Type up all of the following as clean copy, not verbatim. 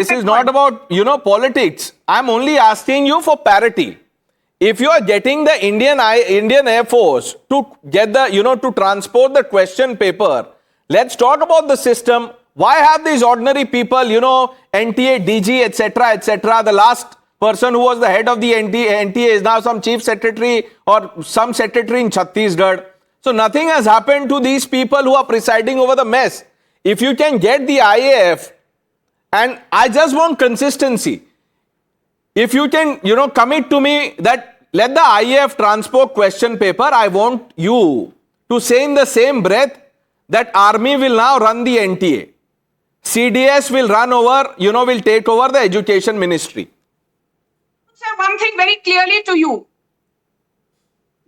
This is not about, politics. I'm only asking you for parity. If you are getting the Indian Air Force to get the, to transport the question paper, let's talk about the system. Why have these ordinary people, NTA, DG, etc., The last person who was the head of the NTA is now some chief secretary or some secretary in Chhattisgarh. So nothing has happened to these people who are presiding over the mess. If you can get the IAF, and I just want consistency. If you can, commit to me that let the IAF transport question paper, I want you to say in the same breath that army will now run the NTA. CDS will run over, will take over the education ministry. Say one thing very clearly to you.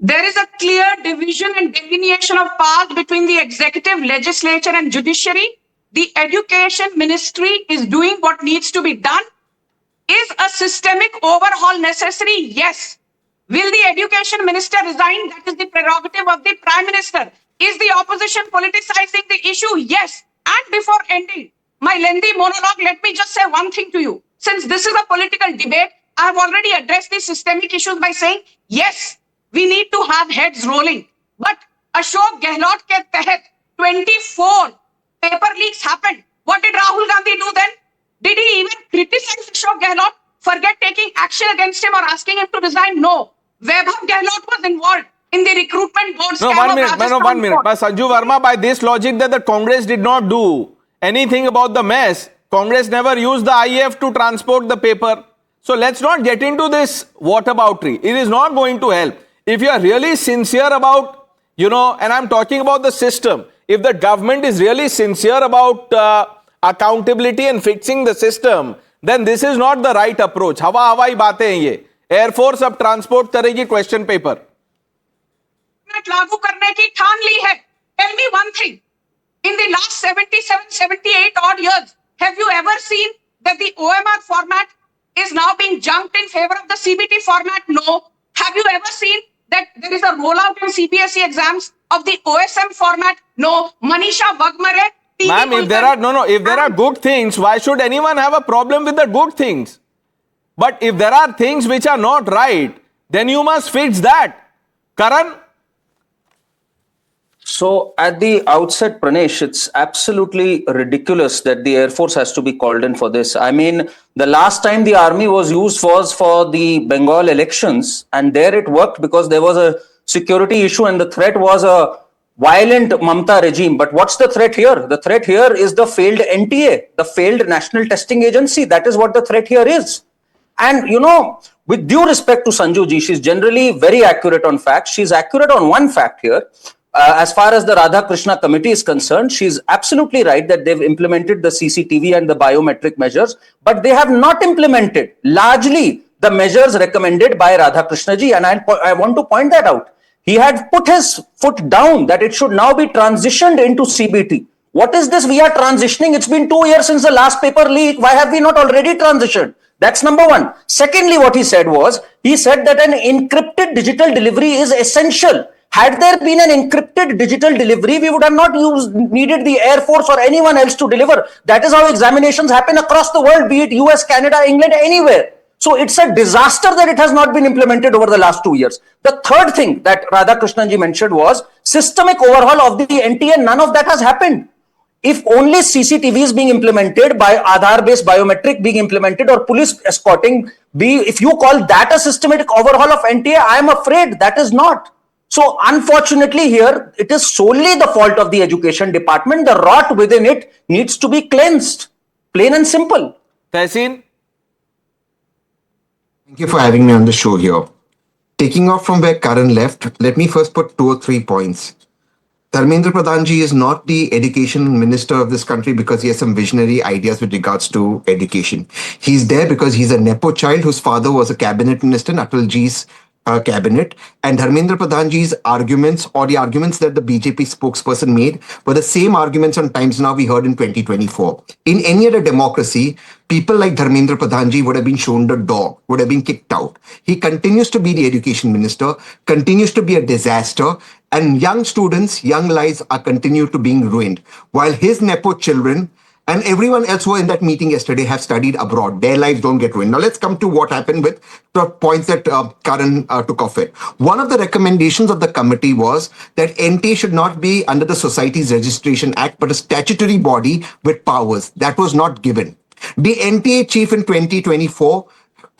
There is a clear division and delineation of powers between the executive, legislature and judiciary. The education ministry is doing what needs to be done. Is a systemic overhaul necessary? Yes. Will the education minister resign? That is the prerogative of the prime minister. Is the opposition politicizing the issue? Yes. And before ending my lengthy monologue, let me just say one thing to you. Since this is a political debate, I have already addressed the systemic issues by saying, yes, we need to have heads rolling. But Ashok Gehlot ke tehet 24 paper leaks happened. What did Rahul Gandhi do then? Did he even criticize Ashok Gehlot? Forget taking action against him or asking him to resign? No. Vaibhav Gehlot was involved in the recruitment board scam. One minute. By Sanju Verma, by this logic that the Congress did not do anything about the mess, Congress never used the IAF to transport the paper. So let's not get into this whataboutery. It is not going to help. If you are really sincere about, and I'm talking about the system, if the government is really sincere about accountability and fixing the system, then this is not the right approach. हवाई बातें हैं ये. Air Force अब transport करेगी question paper. लागू करने की ठान ली है. Tell me one thing. In the last 77, 78 odd years, have you ever seen that the OMR format is now being junked in favor of the CBT format? No. Have you ever seen that there is a rollout in CBSE exams of the OSM format? No. Manisha Vagmare. Ma'am, if there are good things, why should anyone have a problem with the good things? But if there are things which are not right, then you must fix that. Karan? So at the outset, Pranesh, it's absolutely ridiculous that the Air Force has to be called in for this. I mean, the last time the army was used was for the Bengal elections, and there it worked because there was a security issue and the threat was a violent Mamta regime. But what's the threat here? The threat here is the failed NTA, the failed National Testing Agency. That is what the threat here is. And, with due respect to Sanju ji, she's generally very accurate on facts. She's accurate on one fact here. As far as the Radha Krishna committee is concerned, she's absolutely right that they've implemented the CCTV and the biometric measures, but they have not implemented largely the measures recommended by Radha Krishna ji. And I want to point that out. He had put his foot down that it should now be transitioned into CBT. What is this? We are transitioning. It's been 2 years since the last paper leak. Why have we not already transitioned? That's number one. Secondly, what he said that an encrypted digital delivery is essential. Had there been an encrypted digital delivery, we would have not needed the Air Force or anyone else to deliver. That is how examinations happen across the world, be it US, Canada, England, anywhere. So it's a disaster that it has not been implemented over the last 2 years. The third thing that Radhakrishnan ji mentioned was systemic overhaul of the NTA. None of that has happened. If only CCTV is being implemented, by Aadhaar-based biometric being implemented, or police escorting, if you call that a systematic overhaul of NTA, I am afraid that is not. So unfortunately here, it is solely the fault of the education department. The rot within it needs to be cleansed. Plain and simple. Tehseen? Thank you for having me on the show here. Taking off from where Karan left, let me first put 2 or 3 points. Dharmendra Pradhan ji is not the education minister of this country because he has some visionary ideas with regards to education. He's there because he's a nepo child whose father was a cabinet minister in Atal ji's cabinet, and Dharmendra Pradhan ji's arguments, or the arguments that the BJP spokesperson made, were the same arguments on Times Now we heard in 2024. In any other democracy, people like Dharmendra Pradhan ji would have been shown the door, would have been kicked out. He continues to be the education minister, continues to be a disaster, and young students, young lives are continued to being ruined, while his nepo children And everyone else who were in that meeting yesterday have studied abroad. Their lives don't get ruined. Now let's come to what happened with the points that Karan took off it. One of the recommendations of the committee was that NTA should not be under the Societies Registration Act, but a statutory body with powers. That was not given. The NTA chief in 2024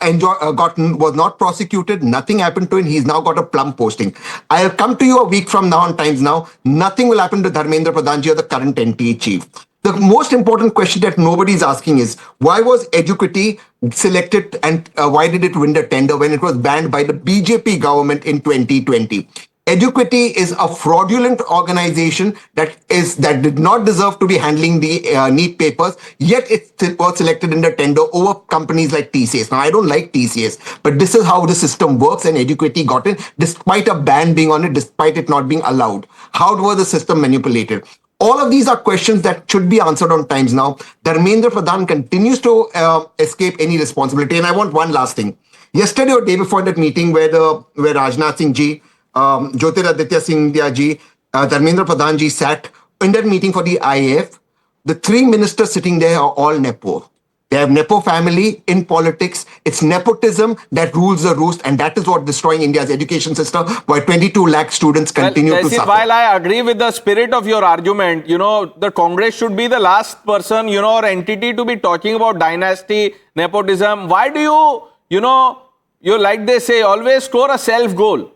was not prosecuted. Nothing happened to him. He's now got a plum posting. I'll come to you a week from now on Times Now. Nothing will happen to Dharmendra Pradhan or the current NTA chief. The most important question that nobody is asking is, why was Eduquity selected and why did it win the tender when it was banned by the BJP government in 2020? Eduquity is a fraudulent organization that did not deserve to be handling the NEET papers, yet it was selected in the tender over companies like TCS. Now, I don't like TCS, but this is how the system works, and Eduquity got in despite a ban being on it, despite it not being allowed. How was the system manipulated? All of these are questions that should be answered on Times Now. Dharmendra Pradhan continues to escape any responsibility. And I want one last thing. Yesterday or day before that meeting where Rajnath Singh ji, Jyotiraditya Scindia ji, Dharmendra Pradhan ji sat in that meeting for the IAF, the three ministers sitting there are all Nepo. They have Nepo family in politics. It's nepotism that rules the roost, and that is what destroying India's education system, why 22 lakh students continue to suffer. While I agree with the spirit of your argument, the Congress should be the last person, or entity to be talking about dynasty, nepotism. Why do you like they say, always score a self-goal?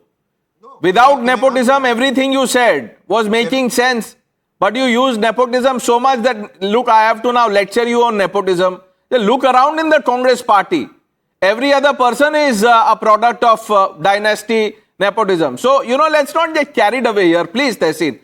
Without nepotism, everything you said was making sense. But you use nepotism so much that, look, I have to now lecture you on nepotism. Look around in the Congress party. Every other person is a product of dynasty nepotism. So, let's not get carried away here. Please, Tehseen.